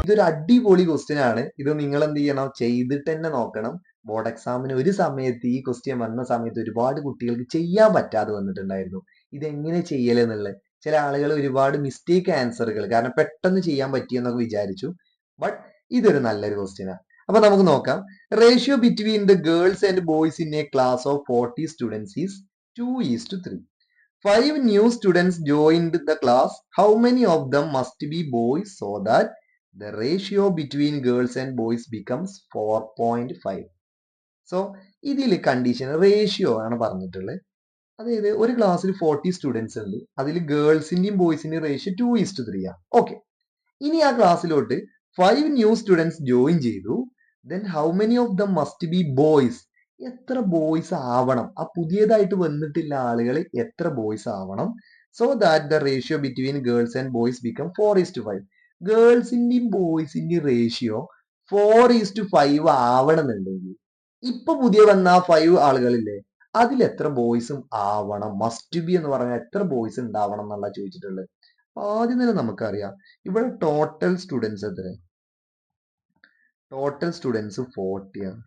ഇതൊരു അടിപൊളി ക്വസ്റ്റ്യൻ ആണ്. ഇത് നിങ്ങൾ എന്ത് ചെയ്യണം, ചെയ്തിട്ട് തന്നെ നോക്കണം. ബോർഡ് എക്സാമിന് ഒരു സമയത്ത് ഈ ക്വസ്റ്റ്യൻ വന്ന സമയത്ത് ഒരുപാട് കുട്ടികൾക്ക് ചെയ്യാൻ പറ്റാതെ വന്നിട്ടുണ്ടായിരുന്നു. ഇതെങ്ങനെ ചെയ്യലെന്നുള്ളത്. ചില ആളുകൾ ഒരുപാട് മിസ്റ്റേക്ക് ആൻസറുകൾ, കാരണം പെട്ടെന്ന് ചെയ്യാൻ പറ്റിയെന്നൊക്കെ വിചാരിച്ചു. ബട്ട് ഇതൊരു നല്ലൊരു ക്വസ്റ്റ്യൻ ആണ്. അപ്പൊ നമുക്ക് നോക്കാം. Ratio between the girls and boys in A class of 40 students is 2:3. 5 new students joined the class. How many of them must be boys so that the ratio between girls and boys becomes 4.5? So ഇതിൽ condition ratio ആണ് പറഞ്ഞിട്ടുള്ളത്. അതായത് ഒരു ക്ലാസ്സിൽ 40 students ഉണ്ട്, അതിൽ ഗേൾസിന്റെയും ബോയ്സിന്റെയും ratio 2:3 ആണ്. ഓക്കെ, ഇനി ആ ക്ലാസ്സിലോട്ട് 5 ന്യൂ സ്റ്റുഡൻസ് ജോയിൻ ചെയ്തു. Then how many of them must be boys, എത്ര ബോയ്സ് ആവണം, ആ പുതിയതായിട്ട് വന്നിട്ടുള്ള ആളുകൾ എത്ര ബോയ്സ് ആവണം, so that the ratio between girls and boys become 4:5. ഗേൾസിന്റെയും ബോയ്സിന്റെയും റേഷ്യോ 4:5 ആവണമെന്നുണ്ടെങ്കിൽ ഇപ്പൊ പുതിയ വന്ന 5 ആളുകളില്ലേ, അതിൽ എത്ര ബോയ്സും ആവണം, മസ്റ്റ് ബി എന്ന് പറഞ്ഞാൽ എത്ര ബോയ്സ് ഉണ്ടാവണം എന്നുള്ള ചോദിച്ചിട്ടുള്ളത്. ആദ്യം തന്നെ നമുക്കറിയാം ഇവിടെ ടോട്ടൽ സ്റ്റുഡൻസ് എത്ര, ടോട്ടൽ സ്റ്റുഡൻസ് 40 ആണ്.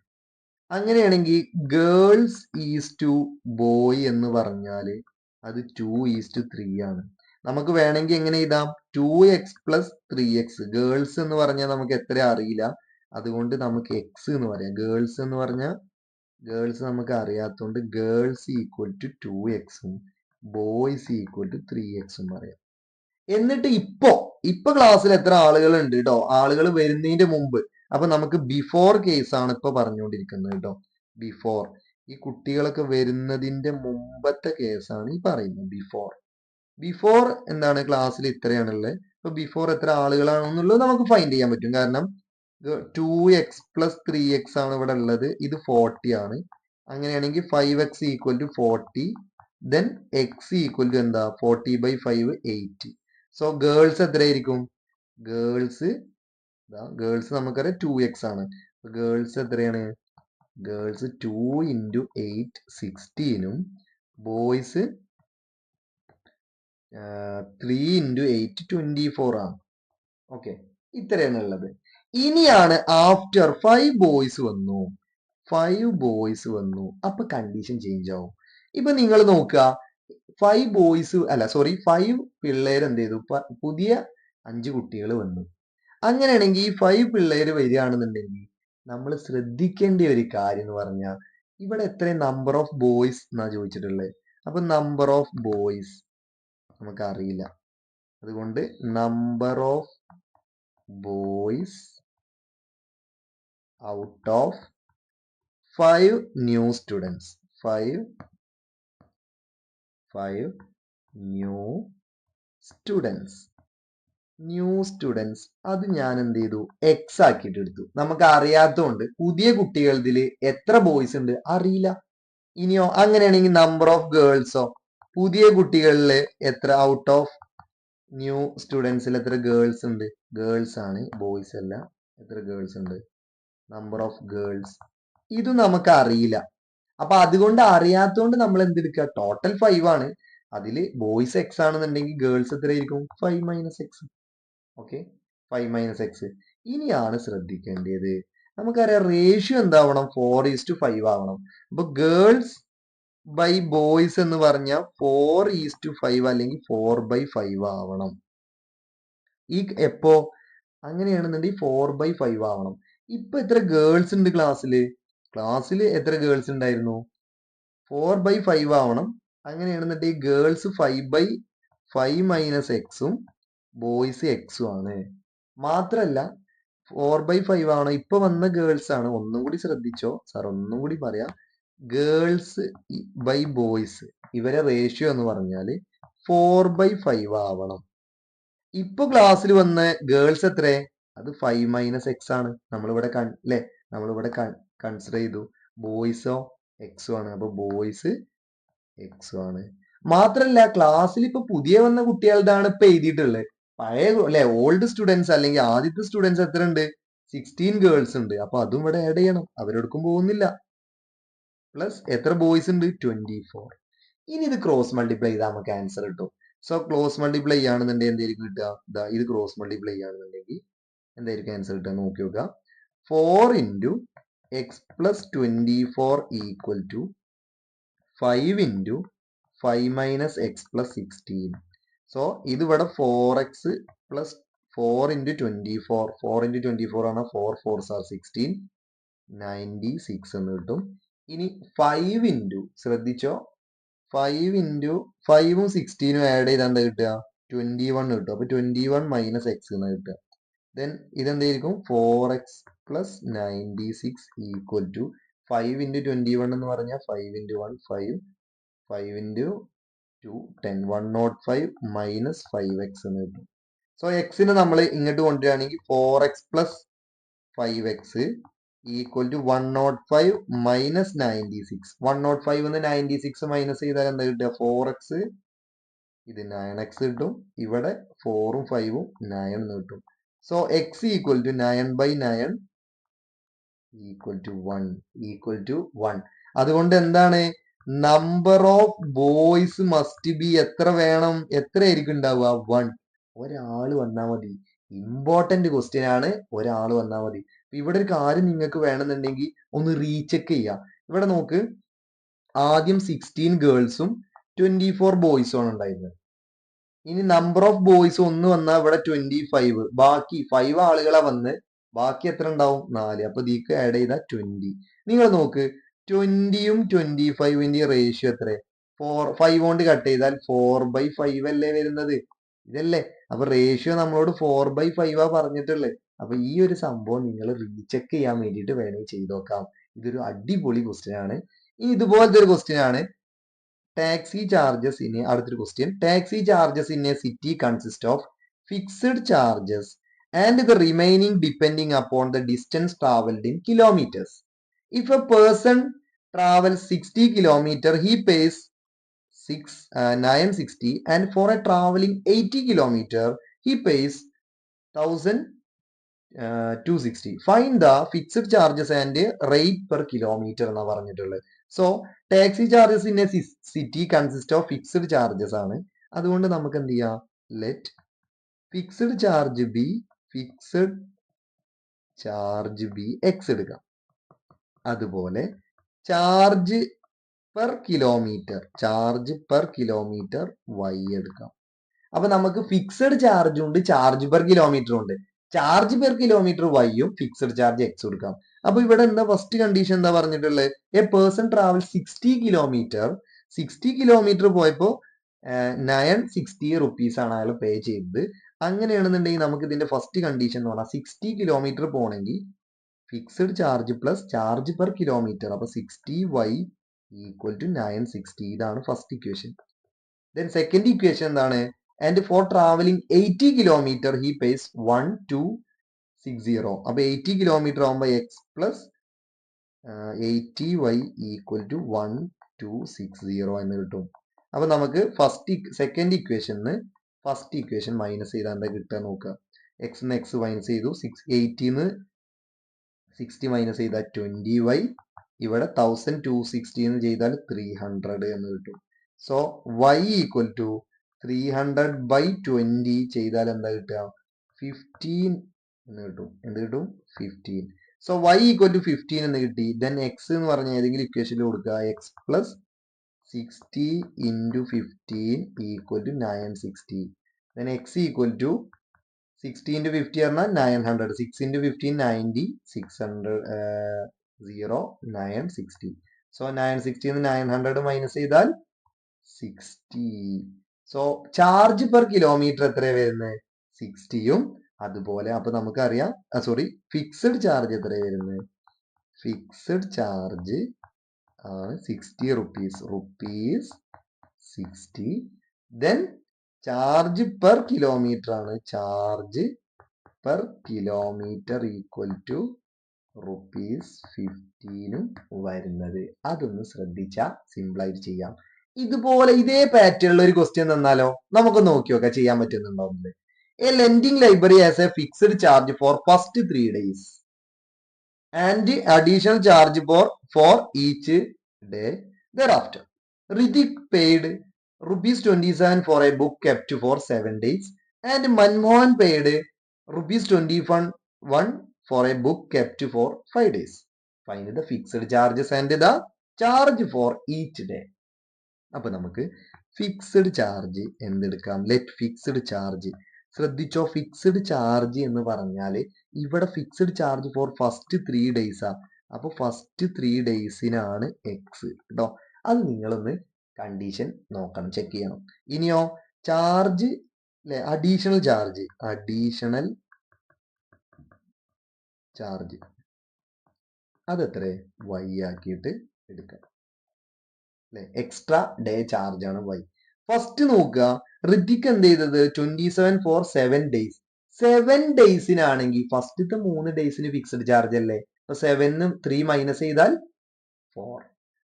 അങ്ങനെയാണെങ്കിൽ ഗേൾസ് ഈസ് ടു ബോയ് എന്ന് പറഞ്ഞാല് അത് 2:3 ആണ്. നമുക്ക് വേണമെങ്കിൽ എങ്ങനെ എഴുതാം, 2x + 3x. ഗേൾസ് എന്ന് പറഞ്ഞാൽ നമുക്ക് എത്ര അറിയില്ല, അതുകൊണ്ട് നമുക്ക് എക്സ് എന്ന് പറയാം. ഗേൾസ് എന്ന് പറഞ്ഞാൽ ഗേൾസ് നമുക്ക് അറിയാത്തതുകൊണ്ട് girls equal to 2x boys equal to 3x പറയാം. എന്നിട്ട് ഇപ്പൊ ക്ലാസ്സിൽ എത്ര ആളുകൾ ഉണ്ട് കേട്ടോ, ആളുകൾ വരുന്നതിന്റെ മുമ്പ്. അപ്പൊ നമുക്ക് ബിഫോർ കേസ് ആണ് ഇപ്പൊ പറഞ്ഞുകൊണ്ടിരിക്കുന്നത് കേട്ടോ. ബിഫോർ, ഈ കുട്ടികളൊക്കെ വരുന്നതിന്റെ മുമ്പത്തെ കേസാണ് ഈ പറയുന്നത്. ബിഫോർ എന്താണ്, ക്ലാസ്സിൽ ഇത്രയാണുള്ളത്. ഇപ്പൊ ബിഫോർ എത്ര ആളുകളാണെന്നുള്ളത് നമുക്ക് ഫൈൻഡ് ചെയ്യാൻ പറ്റും. കാരണം 2x + 3x ആണ് ഇവിടെ ഉള്ളത്, ഇത് 40 ആണ്. അങ്ങനെയാണെങ്കിൽ 5x equal to 40, then x equal to എന്താ 40/5 8. സോ ഗേൾസ് എത്രയായിരിക്കും, ഗേൾസ് നമുക്കറിയാം 2x ആണ്. ഗേൾസ് എത്രയാണ്, ഗേൾസ് 2 × 8 16 ബോയ്സ് 3 × 8 24 ആണ്. ഓക്കെ, ഇത്രയാണ് ഉള്ളത്. ഇനിയാണ് ആഫ്റ്റർ 5 ബോയ്സ് വന്നു, അപ്പൊ കണ്ടീഷൻ ചേഞ്ച് ആവും. ഇപ്പൊ നിങ്ങൾ നോക്കുക, 5 പിള്ളേർ എന്ത് ചെയ്തു, പുതിയ 5 കുട്ടികൾ വന്നു. അങ്ങനെയാണെങ്കിൽ ഈ 5 പിള്ളേര് വരികയാണെന്നുണ്ടെങ്കിൽ നമ്മൾ ശ്രദ്ധിക്കേണ്ട ഒരു കാര്യം എന്ന് പറഞ്ഞാൽ ഇവിടെ എത്ര നമ്പർ ഓഫ് ബോയ്സ് എന്നാ ചോദിച്ചിട്ടുള്ളത്. അപ്പൊ നമ്പർ ഓഫ് ബോയ്സ് നമുക്കറിയില്ല, അതുകൊണ്ട് number of boys out of 5 new students, 5 new students അത് ഞാൻ എന്ത് ചെയ്തു, എക്സ് ആക്കിയിട്ട് എടുത്തു. നമുക്ക് അറിയാത്തതുകൊണ്ട് പുതിയ കുട്ടികളിൽ എത്ര ബോയ്സ് ഉണ്ട് അറിയില്ല. ഇനിയോ അങ്ങനെയാണെങ്കിൽ നമ്പർ ഓഫ് ഗേൾസോ, പുതിയ കുട്ടികളിൽ എത്ര, ഔട്ട് ഓഫ് ന്യൂ സ്റ്റുഡൻസിൽ എത്ര ഗേൾസ് ഉണ്ട്, ഗേൾസ് ആണ്, ബോയ്സ് അല്ല. എത്ര ഗേൾസ് ഉണ്ട്, നമ്പർ ഓഫ് ഗേൾസ്, ഇത് നമുക്ക് അറിയില്ല. അപ്പൊ അതുകൊണ്ട് അറിയാത്തതുകൊണ്ട് നമ്മൾ എന്തെടുക്കുക, ടോട്ടൽ 5 ആണ്, അതില് ബോയ്സ് എക്സ് ആണെന്നുണ്ടെങ്കിൽ ഗേൾസ് എത്രയായിരിക്കും, 5 - x. Okay, 5 - x. ഇനിയാണ് ശ്രദ്ധിക്കേണ്ടത്, നമുക്കറിയാം റേഷ്യോ എന്താവണം, 4:5 ആവണം. അപ്പൊ ഗേൾസ് ബൈ ബോയ്സ് എന്ന് പറഞ്ഞാൽ 4:5 അല്ലെങ്കിൽ 4/5 ആവണം. ഈ എപ്പോ അങ്ങനെയാണെന്നുണ്ടെങ്കിൽ 4/5 ആവണം. ഇപ്പൊ എത്ര ഗേൾസ് ഉണ്ട് ക്ലാസ്സിൽ എത്ര ഗേൾസ് ഉണ്ടായിരുന്നു, 4/5 ആവണം. അങ്ങനെയാണെന്നുണ്ടെങ്കിൽ ഗേൾസ് 5/5 - x ബോയ്സ് എക്സും ആണ്. മാത്രല്ല 4/5 ആവണം. ഇപ്പൊ വന്ന ഗേൾസ് ആണ്. ഒന്നും കൂടി ശ്രദ്ധിച്ചോ, സാർ ഒന്നും കൂടി പറയാം. ഗേൾസ് ബൈ ബോയ്സ് ഇവരെ റേഷ്യോ എന്ന് പറഞ്ഞാല് 4/5 ആവണം. ഇപ്പൊ ക്ലാസ്സിൽ വന്ന ഗേൾസ് എത്ര, അത് 5 - x ആണ്. നമ്മളിവിടെ കൺസിഡർ ചെയ്തു. ബോയ്സോ എക്സും ആണ്, അപ്പൊ ബോയ്സ് എക്സും ആണ്. മാത്രല്ല ക്ലാസ്സിൽ ഇപ്പൊ പുതിയ വന്ന കുട്ടികളുടെയാണ് ഇപ്പൊ എഴുതിയിട്ടുള്ളത്. പഴയ ഓൾഡ് സ്റ്റുഡൻസ് അല്ലെങ്കിൽ ആദ്യത്തെ സ്റ്റുഡൻസ് എത്ര ഉണ്ട്, 16 ഗേൾസ് ഉണ്ട്. അപ്പൊ അതും ഇവിടെ ആഡ് ചെയ്യണം, അവരെടുക്കും പോകുന്നില്ല. പ്ലസ് എത്ര ബോയ്സ് ഉണ്ട്, 24. ഇനി ഇത് ക്രോസ് മൾട്ടിപ്ലൈ ചെയ്താൽ നമുക്ക് ആൻസർ കിട്ടും. സോ ക്രോസ് മൾട്ടിപ്ലൈ ആണെന്നുണ്ടെങ്കിൽ എന്തായിരിക്കും കിട്ടുക, ഇത് ക്രോസ് മൾട്ടിപ്ലൈ ആണെന്നുണ്ടെങ്കിൽ എന്തായിരിക്കും ആൻസർ കിട്ടുക നോക്കി നോക്കുക. 4 into x plus 24 equal to 5 into 5 minus x plus 16. So ഇതിവിടെ 4x പ്ലസ് 4 ഇൻറ്റു 24 4 ഇൻറ്റു 24 ആണ് 4 4s ആർ 16 96 എന്ന് കിട്ടും. ഇനി 5 ഇൻറ്റു ശ്രദ്ധിച്ചോ 5 ഇൻറ്റു 5ഉം 16ഉം ആഡ് ചെയ്താൽ എന്താ കിട്ടുക 21 കിട്ടും. അപ്പൊ 21 മൈനസ് എക്സ് എന്ന് കിട്ടുക. ദെൻ ഇതെന്തായിരിക്കും 4x plus 96 equal to 5 into 21 എന്ന് പറഞ്ഞാൽ 5 ഇൻറ്റു 1 5 5 ഇൻറ്റു 2 10 105 മൈനസ് 5x എന്ന് കിട്ടും. സോ എക്സിന് നമ്മൾ ഇങ്ങോട്ട് കൊണ്ടുവരികയാണെങ്കിൽ 4x plus 5x equal to 105 minus 96. 105 എന്ന് 96 മൈനസ് ചെയ്താൽ എന്താ കിട്ടുക 4x ഇത് 9x കിട്ടും. ഇവിടെ 4ഉം 5ഉം 9 എന്ന് കിട്ടും. So x equal to 9/9 equal to 1. അതുകൊണ്ട് എന്താണ് number of boys must be എത്ര വേണം? എത്ര ആയിരിക്കും ഉണ്ടാവുക? 1. ഒരാൾ വന്നാൽ മതി. ഇമ്പോർട്ടന്റ് ക്വസ്റ്റ്യൻ ആണ്. ഒരാൾ വന്നാൽ മതി. ഇവിടെ ഒരു കാര്യം നിങ്ങൾക്ക് വേണമെന്നുണ്ടെങ്കിൽ ഒന്ന് റീചെക്ക് ചെയ്യാം. ഇവിടെ നോക്ക്, ആദ്യം 16 ഗേൾസും 24 ബോയ്സും ആണ് ഉണ്ടായിരുന്നത്. ഇനി നമ്പർ ഓഫ് ബോയ്സ് ഒന്ന് വന്നാൽ ഇവിടെ 25, ബാക്കി 5 ആളുകളെ വന്ന് ബാക്കി എത്ര ഉണ്ടാവും? 4. അപ്പൊ ഇതിക്ക് ആഡ് ചെയ്ത 20. നിങ്ങൾ നോക്ക് 20യും 25ന്റെയും റേഷ്യോ എത്ര? 5 കൊണ്ട് കട്ട് ചെയ്താൽ 4/5 അല്ലേ വരുന്നത്? ഇതല്ലേ? അപ്പൊ റേഷ്യോ നമ്മളോട് 4/5 പറഞ്ഞിട്ടുള്ളത്. അപ്പൊ ഈ ഒരു സംഭവം നിങ്ങൾ റീചെക്ക് ചെയ്യാൻ വേണ്ടിയിട്ട് വേണമെങ്കിൽ ചെയ്ത് നോക്കാം. ഇതൊരു അടിപൊളി ക്വസ്റ്റ്യൻ ആണ്. ഇനി ഇതുപോലത്തെ ഒരു ക്വസ്റ്റ്യൻ ആണ് ടാക്സി ചാർജസ് ഇൻ അടുത്തൊരു question. Taxi charges in A city consist of fixed charges and the remaining depending upon the distance travelled in kilometres. If A person travels 60 kilometer, he pays 960, and for a traveling 80 kilometer, he pays 1260. Find the fixed charges and rate per kilometer എന്നാ പറഞ്ഞിട്ടുള്ളത്. So taxi charges in A city consist of fixed charges ആണ്. അതുകൊണ്ട് നമുക്ക് എന്ത് ചെയ്യാം? Let fixed charge B X എടുക്കാം. അതുപോലെ charge per kilometre Y എടുക്കാം. അപ്പൊ നമുക്ക് ഫിക്സഡ് ചാർജും ഉണ്ട്, ചാർജ് പെർ കിലോമീറ്ററും ഉണ്ട്. ചാർജ് പെർ കിലോമീറ്റർ വൈയും ഫിക്സഡ് ചാർജ് എക്സ് കൊടുക്കാം. അപ്പൊ ഇവിടെ എന്താ ഫസ്റ്റ് കണ്ടീഷൻ എന്താ പറഞ്ഞിട്ടുള്ളത്? എ പേഴ്സൺ ട്രാവൽ 60 കിലോമീറ്റർ പോയപ്പോ 960 റുപ്പീസ് ആണ് അയാൾ പേ ചെയ്തത്. അങ്ങനെയാണെന്നുണ്ടെങ്കിൽ നമുക്ക് ഇതിന്റെ ഫസ്റ്റ് കണ്ടീഷൻ എന്ന് പറഞ്ഞാൽ 60 കിലോമീറ്റർ പോകണമെങ്കിൽ fixed charge plus charge per kilometre. അപ്പൊ 60y ഈക്വൽ ടു 960. ഇതാണ് first equation. Then second equation എന്താണ്? And for travelling 80 kilometre he pays 1260. അപ്പൊ 80 കിലോമീറ്റർ ആകുമ്പോൾ X plus 80y equal to 1260 എന്ന് കിട്ടും. അപ്പൊ നമുക്ക് സെക്കൻഡ് ഇക്വേഷന് ഫസ്റ്റ് ഇക്വേഷൻ മൈനസ് ചെയ്താൽ എന്താ കിട്ടുക നോക്കുക. എക്സ് മൈനസ് ചെയ്തു. 80 60 മൈനസ് ചെയ്താൽ 20y. ഇവിടെ 1260 എന്ന് ചെയ്താൽ 300 എന്ന് കിട്ടും. സോ y ഈക്വൽ ടു 300/20 ചെയ്താൽ എന്താ കിട്ടുക? 15 എന്ന് കിട്ടും. എന്ത് കിട്ടും? 15. സോ y ഈക്വൽ ടു 15 എന്ന് കിട്ടി. ദെൻ എക്സ് എന്ന് പറഞ്ഞ ഏതെങ്കിലും ഇക്വേഷനിൽ കൊടുക്കുക. X plus 60 into 15 equal to 960. Then x equal to 60 into 50 പറഞ്ഞാൽ 900. 6 into 15 90. 960. സോ 960 900 മൈനസ് ചെയ്താൽ 60. സോ ചാർജ് പെർ കിലോമീറ്റർ എത്രയാണ് വരുന്നത്? 60യും അതുപോലെ അപ്പൊ നമുക്കറിയാം ഫിക്സഡ് ചാർജ് എത്രയാണ് വരുന്നത്? Fixed charge 60 rupees 60. Then charge per kilometre ആണ്. Charge per kilometre equal to ₹15 വരുന്നത്. അതൊന്ന് ശ്രദ്ധിച്ചാൽ സിമ്പിൾ ആയിട്ട് ചെയ്യാം. ഇതുപോലെ ഇതേ പാറ്റേണിലുള്ള ഒരു ക്വസ്റ്റ്യൻ തന്നാലോ? നമുക്ക് നോക്കി നോക്കാം ചെയ്യാൻ പറ്റുന്നുണ്ടോന്ന്. A lending library has a fixed charge for first 3 days and additional charge for each day thereafter. Ritik paid ₹27 for a book kept for 7 days and Manmohan paid ₹21 1 for a book kept for 5 days. Find the fixed charges and the charge for each day. അപ്പൊ നമുക്ക് fixed charge എന്തെടുക്കാം? Let fixed charge. ശ്രദ്ധിച്ചോ, fixed charge എന്ന് പറഞ്ഞാല് ഇവിടെ fixed charge for first 3 ഡേയ്സാ. അപ്പൊ first 3 ഡേയ്സിനാണ് X കേട്ടോ. അത് നിങ്ങളൊന്ന് കണ്ടീഷൻ നോക്കണം, ചെക്ക് ചെയ്യണം. ഇനിയോ ചാർജ് അല്ലെ, അഡീഷണൽ ചാർജ് അതെത്ര വൈ ആക്കിയിട്ട് എടുക്കാം അല്ലെ. എക്സ്ട്രാ ഡേ ചാർജ് ആണ് വൈ. ഫസ്റ്റ് നോക്കുക, ഋതിക്ക് എന്ത് ചെയ്തത് 27 ഫോർ 7 ഡേയ്സ്. 7 ഡേയ്സിനാണെങ്കിൽ ഫസ്റ്റത്തെ 3 ഡേയ്സിന് ഫിക്സ്ഡ് ചാർജ് അല്ലേ. അപ്പൊ 7 3 മൈനസ് ചെയ്താൽ 4.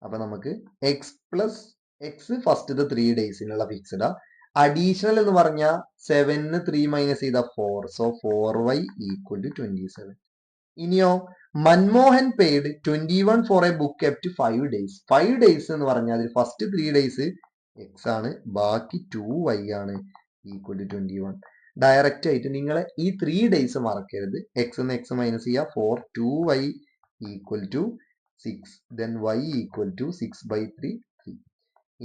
അപ്പൊ നമുക്ക് എക്സ് പ്ലസ് എക്സ് ഫസ്റ്റത്തെ 3 ഡേയ്സിനുള്ള ഫിക്സ്ഡാ. അഡീഷണൽ എന്ന് പറഞ്ഞാൽ 7 3 മൈനസ് ചെയ്താൽ 4. So 4y equal to 27. ഇനിയോ Manmohan paid 21 for a book kept 5 days. 5 days എന്ന് പറഞ്ഞാൽ അതിൽ ഫസ്റ്റ് 3 ഡേയ്സ് എക്സ് ആണ്, ബാക്കി 2y ആണ്, ഈക്വൽ ടു 21. ഡയറക്റ്റ് ആയിട്ട് നിങ്ങൾ ഈ 3 ഡേയ്സ് മറക്കരുത്. എക്സ് എന്ന് എക്സ് മൈനസ് ചെയ്യുക. 4 2y equal to 6. Then y equal to 6/3 3.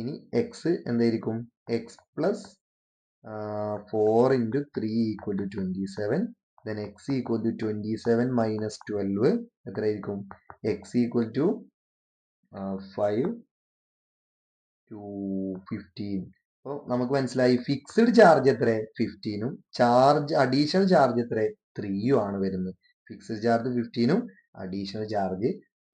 ഇനി എക്സ് എന്തായിരിക്കും? X plus 4 into 3 equal to 27. then x equal to 27 minus 12 എത്രയായിരിക്കും? x equal to 5 to 15. അപ്പോൾ നമുക്ക് മനസ്സിലായി ഫിക്സ്ഡ് ചാർജ് എത്ര? 15ഉം ചാർജ് അഡീഷണൽ ചാർജ് എത്ര? 3ഉം ആണ് വരുന്നത്. ഫിക്സ്ഡ് ചാർജ് 15ഉം അഡീഷണൽ ചാർജ്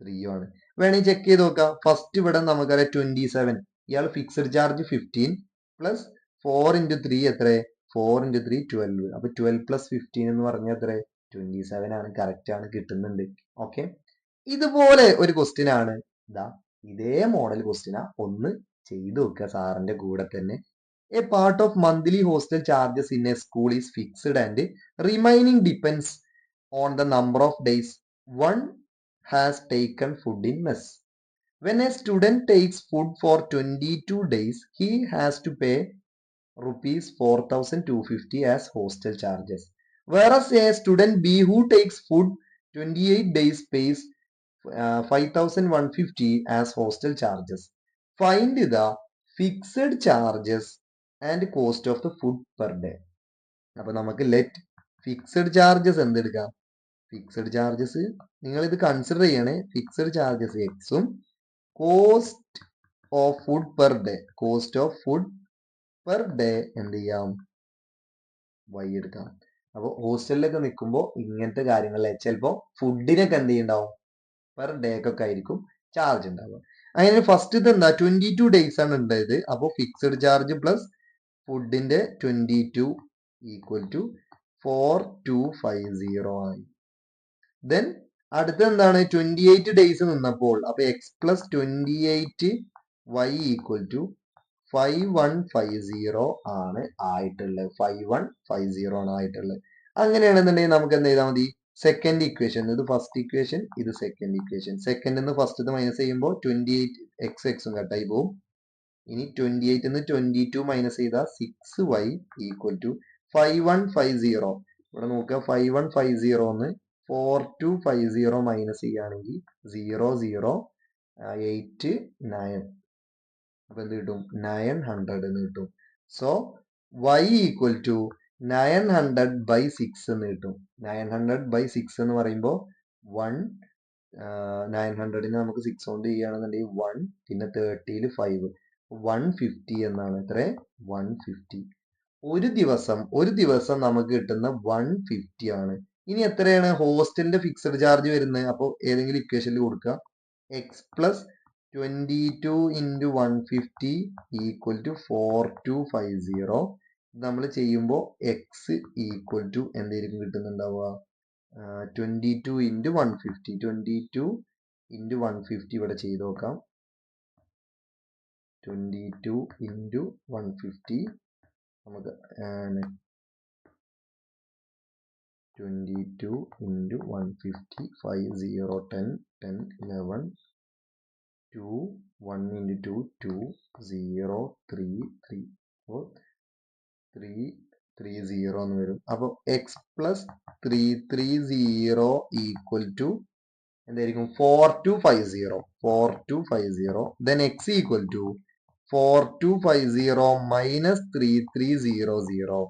3ഉം ആണ്. വേണമെങ്കിൽ ചെക്ക് ചെയ്ത് നോക്കാം. ഫസ്റ്റ് ഇവിടെ നമുക്കറിയാം 27. ഇയാൾ ഫിക്സ്ഡ് ചാർജ് 15 പ്ലസ് 4 ഇൻറ്റു 3 എത്ര? 4 ഇൻറ്റു 3 12. അപ്പൊ 12 പ്ലസ് 15 എന്ന് പറഞ്ഞാൽ എത്ര? 27 ആണ്. കറക്റ്റ് ആണ്, കിട്ടുന്നുണ്ട്. ഓക്കെ, ഇതുപോലെ ഒരു ക്വസ്റ്റ്യൻ ആണ് ഇതാ, ഇതേ മോഡൽ ക്വസ്റ്റ്യനാ. ഒന്ന് ചെയ്തു നോക്കുക സാറിന്റെ കൂടെ തന്നെ. A part of monthly hostel charges in a school is fixed and remaining depends on the number of days one has taken food in mess. When a student takes food for 22 days, he has to pay rupees 4,250 as hostel charges. Whereas a student B who takes food 28 days pays 5,150 as hostel charges. Find the fixed charges and cost of the food per day. അപ്പൊ നമുക്ക് let fixed charges എന്തെടുക്കാം? Fixed charges നിങ്ങൾ ഇത് consider ചെയ്യണേ. Fixed charges എക്സും cost of food per day, cost of food per day എന്ത് ചെയ്യാം? Y എടുക്കാം. അപ്പോൾ ഹോസ്റ്റലിലൊക്കെ നിൽക്കുമ്പോൾ ഇങ്ങനത്തെ കാര്യങ്ങളിൽ ചിലപ്പോൾ ഫുഡിനൊക്കെ എന്ത് ചെയ്യുന്നുണ്ടാവും? പെർ ഡേക്കൊക്കെ ആയിരിക്കും ചാർജ് ഉണ്ടാവുക. അങ്ങനെ ഫസ്റ്റ് ഇത് എന്താ 22 ഡേയ്സ് ആണ് ഉണ്ടായത്. അപ്പോൾ ഫിക്സഡ് ചാർജ് പ്ലസ് ഫുഡിന്റെ 22 ഈക്വൽ ടു 4250 ആയി. ദെൻ അടുത്ത എന്താണ് 28 ഡേയ്സ് നിന്നപ്പോൾ അപ്പൊ x plus 28 y equal to 5150 ആണ് ആയിട്ടുള്ളത്. 5150 ആണ് ആയിട്ടുള്ളത്. അങ്ങനെയാണെന്നുണ്ടെങ്കിൽ നമുക്ക് എന്ത് ചെയ്താൽ മതി? സെക്കൻഡ് ഇക്വേഷൻ, ഇത് ഫസ്റ്റ് ഇക്വേഷൻ, ഇത് സെക്കൻഡ് ഇക്വേഷൻ. സെക്കൻഡ് നിന്ന് ഫസ്റ്റ് മൈനസ് ചെയ്യുമ്പോൾ 28 എക്സ് എക്സും കട്ടായി പോകും. ഇനി 28 നിന്ന് 22 മൈനസ് ചെയ്താൽ 6y ഈക്വൽ ടു 5150. ഇവിടെ നോക്കുക 5150 എന്ന് 4250 മൈനസ് ചെയ്യുകയാണെങ്കിൽ 0089. അപ്പൊ എന്ത് കിട്ടും? 900 എന്ന് കിട്ടും. സോ y ഈക്വൽ ടു 900/6 എന്ന് കിട്ടും. 900/6 എന്ന് പറയുമ്പോൾ 900നെ നമുക്ക് 6 കൊണ്ട് ചെയ്യുകയാണെന്നുണ്ടെങ്കിൽ 1, പിന്നെ 30ൽ 5, 150 എന്നാണ്. എത്ര? 150. ഒരു ദിവസം നമുക്ക് കിട്ടുന്ന 150 ആണ്. ഇനി എത്രയാണ് ഹോസ്റ്റലിന്റെ ഫിക്സഡ് ചാർജ് വരുന്നത്? അപ്പോൾ ഏതെങ്കിലും ഇക്വേഷനിൽ കൊടുക്കുക. X plus 22 into 150 equal to 4250. നമ്മൾ ചെയ്യുമ്പോൾ എക്സ് ഈക്വൽ ടു എന്തായിരിക്കും കിട്ടുന്നുണ്ടാവുക? 22 ഇൻറ്റു 150. 22 ഇൻറ്റു 150 ഇവിടെ ചെയ്ത് നോക്കാം. 22 ഇൻറ്റു 150 നമുക്ക് 22 ഇൻറ്റു 150 5 0 10 10 11 2 1 ഇൻറ്റു 2 2 0 3 3 4 3 30 എന്ന് വരും. അപ്പൊ എക്സ് പ്ലസ് 330 ഈക്വൽ ടു എന്തായിരിക്കും 4250. Then x equal to 4250 minus 3300.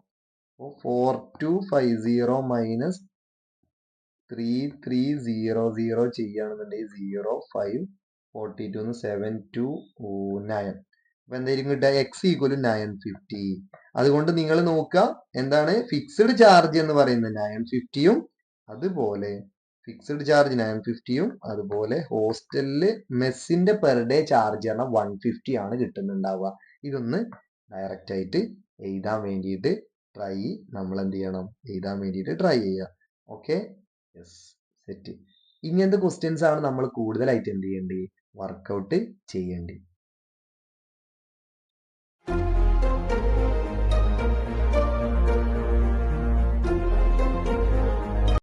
4250 minus 3300 ചെയ്യുകയാണെന്നുണ്ടെങ്കിൽ 0 5 42 729. അപ്പൊ എന്തായിരിക്കും കിട്ടുക എക്സ് ഈക്വൽ 950. അതുകൊണ്ട് നിങ്ങൾ നോക്കുക എന്താണ് ഫിക്സ്ഡ് ചാർജ് എന്ന് പറയുന്നത് 950യും അതുപോലെ ഫിക്സ്ഡ് ചാർജ് 950യും അതുപോലെ ഹോസ്റ്റലില് മെസ്സിന്റെ പെർ ഡേ ചാർജ് പറഞ്ഞാൽ 150 ആണ് കിട്ടുന്നുണ്ടാവുക. ഇതൊന്ന് ഡയറക്റ്റ് ആയിട്ട് എഴുതാൻ വേണ്ടിയിട്ട് നമ്മൾ എന്ത് ചെയ്യണം എഴുതാൻ വേണ്ടിയിട്ട് ട്രൈ ചെയ്യുക. Okay, yes, set. ഇങ്ങനത്തെ ക്വസ്റ്റ്യൻസ് ആണ് നമ്മൾ കൂടുതലായിട്ട് എന്ത് ചെയ്യേണ്ടത് വർക്കൗട്ട് ചെയ്യേണ്ടത്.